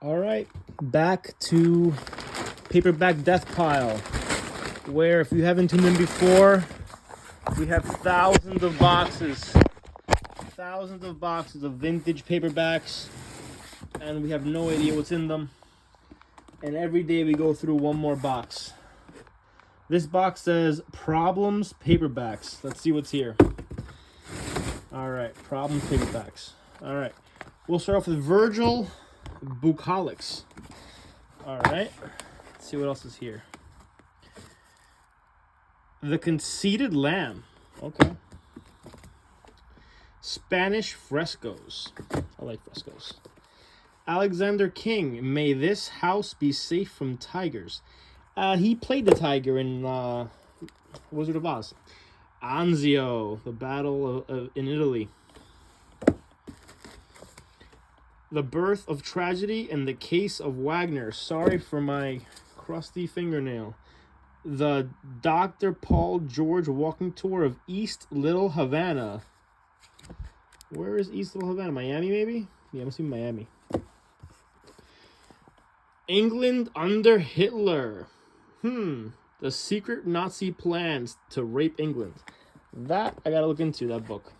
All right, back to Paperback Death Pile, where if you haven't tuned in before, we have thousands of boxes of vintage paperbacks, and we have no idea what's in them. And every day we go through one more box. This box says Problems Paperbacks. Let's see what's here. All right, Problems Paperbacks. All right, we'll start off with Virgil Bucolics. All right, let's see what else is here. The Conceited Lamb. Okay. Spanish Frescoes. I like frescoes. Alexander King. May this house be safe from tigers. He played the tiger in Wizard of Oz. Anzio. The Battle in Italy. The Birth of Tragedy and the Case of Wagner. Sorry for my crusty fingernail. The Dr. Paul George Walking Tour of East Little Havana. Where is East Little Havana? Miami, maybe? Yeah, must be Miami. England under Hitler. The secret Nazi plans to rape England. That I gotta look into, that book.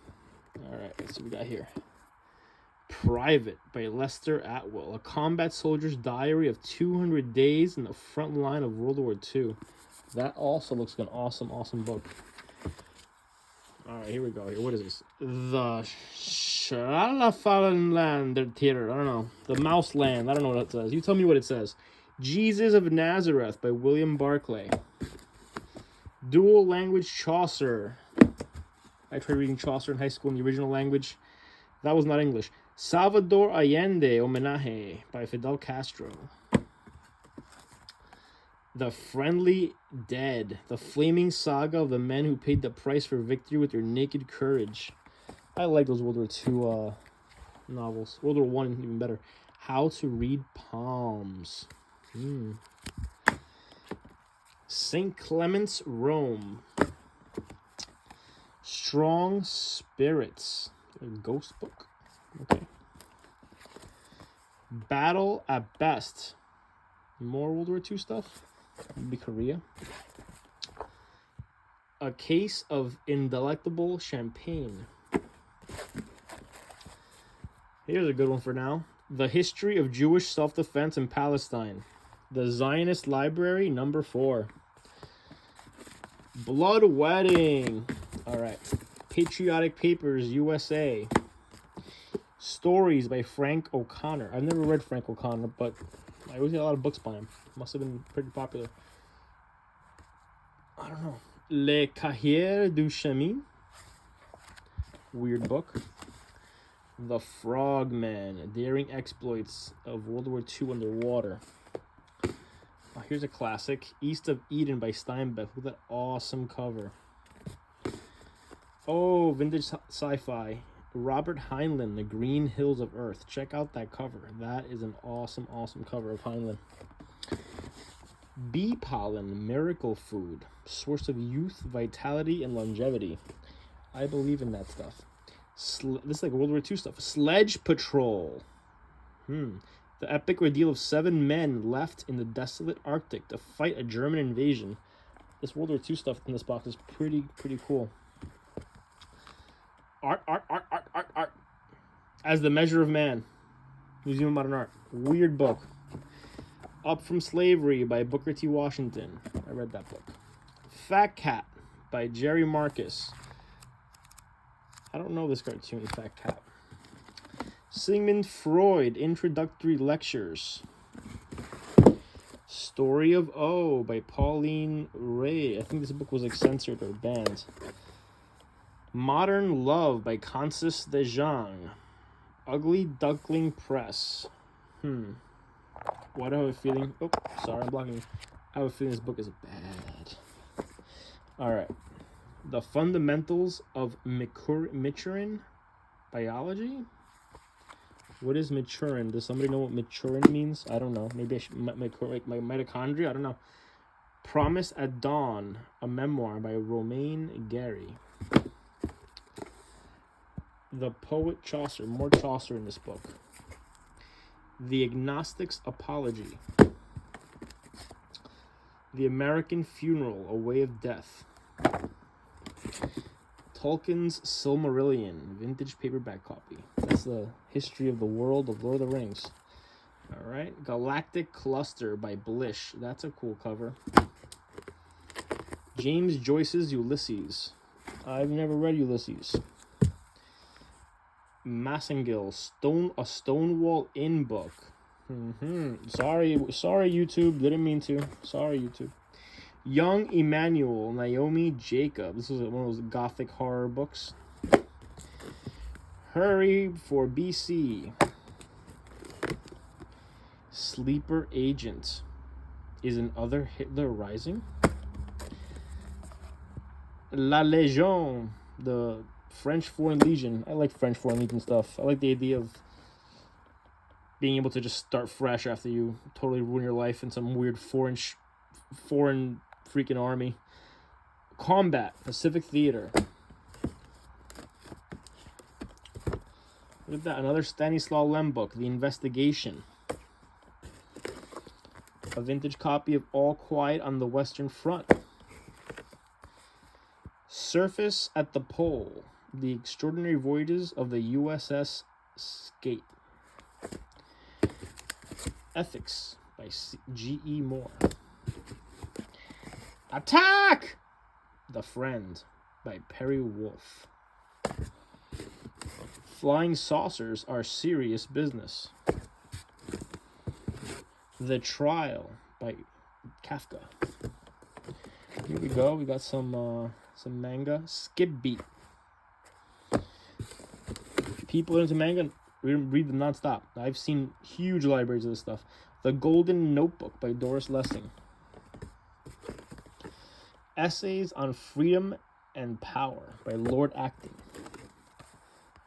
Alright, let's see what we got here. Private by Lester Atwell. A combat soldier's diary of 200 days in the front line of World War II. That also looks like an awesome book. Alright, here we go. What is this? The Schlaffalenland Theater. I don't know. The Mouse Land. I don't know what it says. You tell me what it says. Jesus of Nazareth by William Barclay. Dual Language Chaucer. I tried reading Chaucer in high school in the original language. That was not English. Salvador Allende Homenaje by Fidel Castro. The Friendly Dead. The flaming saga of the men who paid the price for victory with their naked courage. I like those World War II novels. World War I even better. How to Read Palms. St. Clement's, Rome. Strong Spirits. A ghost book. Okay. Battle at Best. More World War II stuff. Maybe Korea. A Case of Indelectable Champagne. Here's a good one for now. The History of Jewish Self-Defense in Palestine. The Zionist Library, number 4. Blood Wedding. All right. Patriotic Papers, USA. Stories by Frank O'Connor. I've never read Frank O'Connor, but I always get a lot of books by him. Must have been pretty popular. I don't know. Le Cahiers du Chemin. Weird book. The Frogman. Daring Exploits of World War II Underwater. Oh, here's a classic. East of Eden by Steinbeck. Look at that awesome cover. Oh, vintage sci-fi. Robert Heinlein, The Green Hills of Earth. Check out that cover. That is an awesome cover of Heinlein. Bee pollen, miracle food. Source of youth, vitality, and longevity. I believe in that stuff. This is like World War II stuff. Sledge Patrol. The epic ordeal of 7 men left in the desolate Arctic to fight a German invasion. This World War II stuff in this box is pretty cool. Art. As the Measure of Man. Museum of Modern Art. Weird book. Up from Slavery by Booker T. Washington. I read that book. Fat Cat by Jerry Marcus. I don't know this cartoon, Fat Cat. Sigmund Freud, Introductory Lectures. Story of O by Pauline Ray. I think this book was like censored or banned. Modern Love by Constance de Jong. Ugly Duckling Press. Why do I have a feeling? Oh, sorry, I'm blocking. I have a feeling this book is bad. Alright. The Fundamentals of Maturin Biology? What is Maturin? Does somebody know what Maturin means? I don't know. Maybe I should my mitochondria? I don't know. Promise at Dawn, a memoir by Romain Gary. The Poet Chaucer. More Chaucer in this book. The Agnostic's Apology. The American Funeral, A Way of Death. Tolkien's Silmarillion, vintage paperback copy. That's the history of the world of Lord of the Rings. All right. Galactic Cluster by Blish. That's a cool cover. James Joyce's Ulysses. I've never read Ulysses. Massengill, a Stonewall Inn book. Sorry, YouTube. Didn't mean to. Sorry, YouTube. Young Emmanuel, Naomi Jacob. This is one of those Gothic horror books. Hurry for BC. Sleeper Agent. Is another Hitler rising? La Légion, the French Foreign Legion. I like French Foreign Legion stuff. I like the idea of being able to just start fresh after you totally ruin your life in some weird foreign freaking army. Combat, Pacific Theater. Look at that, another Stanislaw Lem book, The Investigation. A vintage copy of All Quiet on the Western Front. Surface at the Pole, The Extraordinary Voyages of the USS Skate. Ethics by G.E. Moore. Attack! The Friend by Perry Wolfe. Flying Saucers Are Serious Business. The Trial by Kafka. Here we go. We got some manga. Skip Beat. People into manga read them nonstop. I've seen huge libraries of this stuff. The Golden Notebook by Doris Lessing. Essays on Freedom and Power by Lord Acton.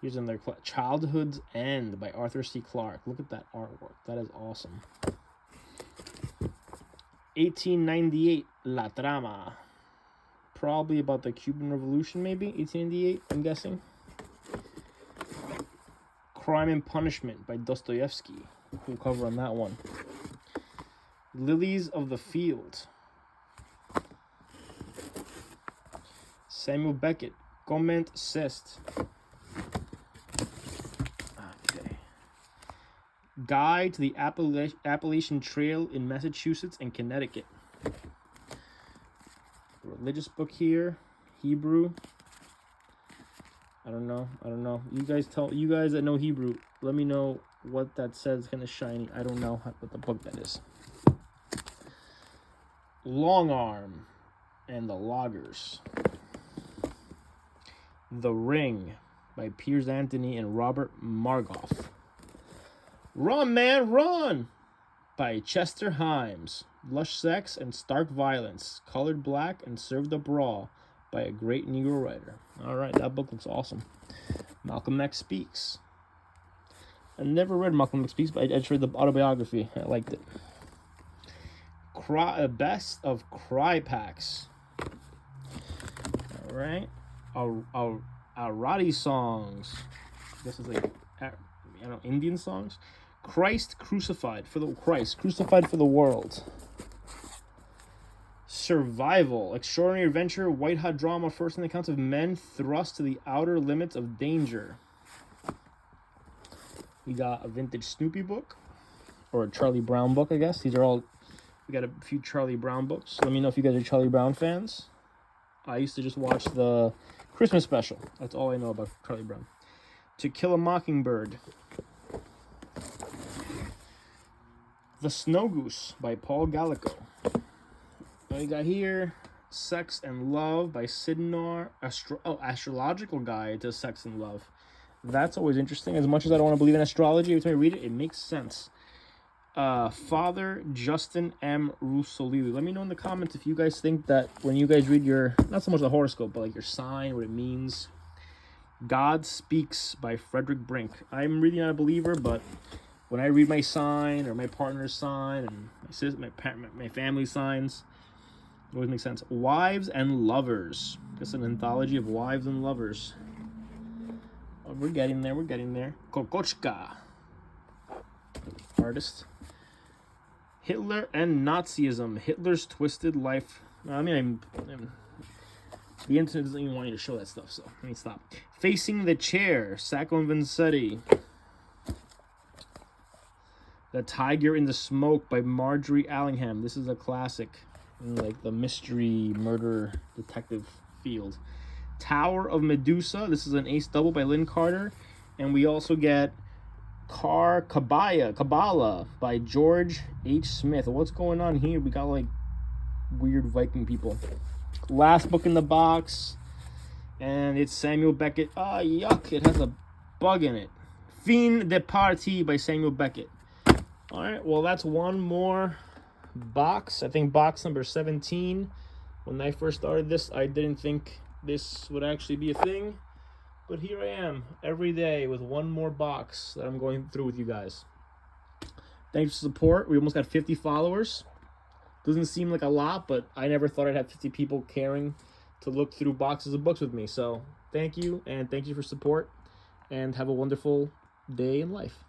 Here's in their Childhood's End by Arthur C. Clarke. Look at that artwork. That is awesome. 1898, La Trama. Probably about the Cuban Revolution, maybe? 1898, I'm guessing. Crime and Punishment by Dostoevsky. Cool cover on that one. Lilies of the Field. Samuel Beckett. Comment Cest. Okay. Guide to the Appalachian Trail in Massachusetts and Connecticut. Religious book here. Hebrew. I don't know. You guys that know Hebrew, let me know what that says. Kind of shiny. I don't know what the book that is. Long Arm and the Loggers. The Ring by Piers Anthony and Robert Margoff. Run, man, run! By Chester Himes. Lush Sex and Stark Violence. Colored Black and Served Up Raw by a great Negro writer. All right, that book looks awesome. Malcolm X Speaks. I never read Malcolm X Speaks, but I just read the autobiography. I liked it. Best of Cry Packs. All right. Arati songs. This is like, Indian songs. Crucified for the world. Survival, extraordinary adventure, white hot drama, first-hand accounts of men thrust to the outer limits of danger. We got a vintage Snoopy book, or a Charlie Brown book, I guess. We got a few Charlie Brown books. Let me know if you guys are Charlie Brown fans. I used to just watch the Christmas special. That's all I know about Charlie Brown. To Kill a Mockingbird. The Snow Goose by Paul Gallico. What we got here? Sex and Love by Sidnor. Astrological Guide to Sex and Love. That's always interesting. As much as I don't want to believe in astrology, every time I read it, it makes sense. Father Justin M. Russolini. Let me know in the comments if you guys think that when you guys read your, not so much the horoscope, but like your sign, what it means. God Speaks by Frederick Brink. I'm really not a believer, but when I read my sign or my partner's sign and my family's signs, it always makes sense. Wives and Lovers. Just an anthology of wives and lovers. Oh, we're getting there. Kokochka. All artist. Hitler and Nazism. Hitler's Twisted Life. I mean, the internet doesn't even want you to show that stuff, so let me stop. Facing the Chair. Sacco and Vanzetti. The Tiger in the Smoke by Marjorie Allingham. This is a classic in like the mystery murder detective field. Tower of Medusa. This is an ace double by Lynn Carter. And we also get Kabbalah by George H. Smith. What's going on here? We got like weird Viking people. Last book in the box. And it's Samuel Beckett. Ah, yuck. It has a bug in it. Fin de Partie by Samuel Beckett. Alright, well, that's one more box. I think box number 17. When I first started this, I didn't think this would actually be a thing. But here I am, every day, with one more box that I'm going through with you guys. Thanks for support. We almost got 50 followers. Doesn't seem like a lot, but I never thought I'd have 50 people caring to look through boxes of books with me. So, thank you, and thank you for support. And have a wonderful day in life.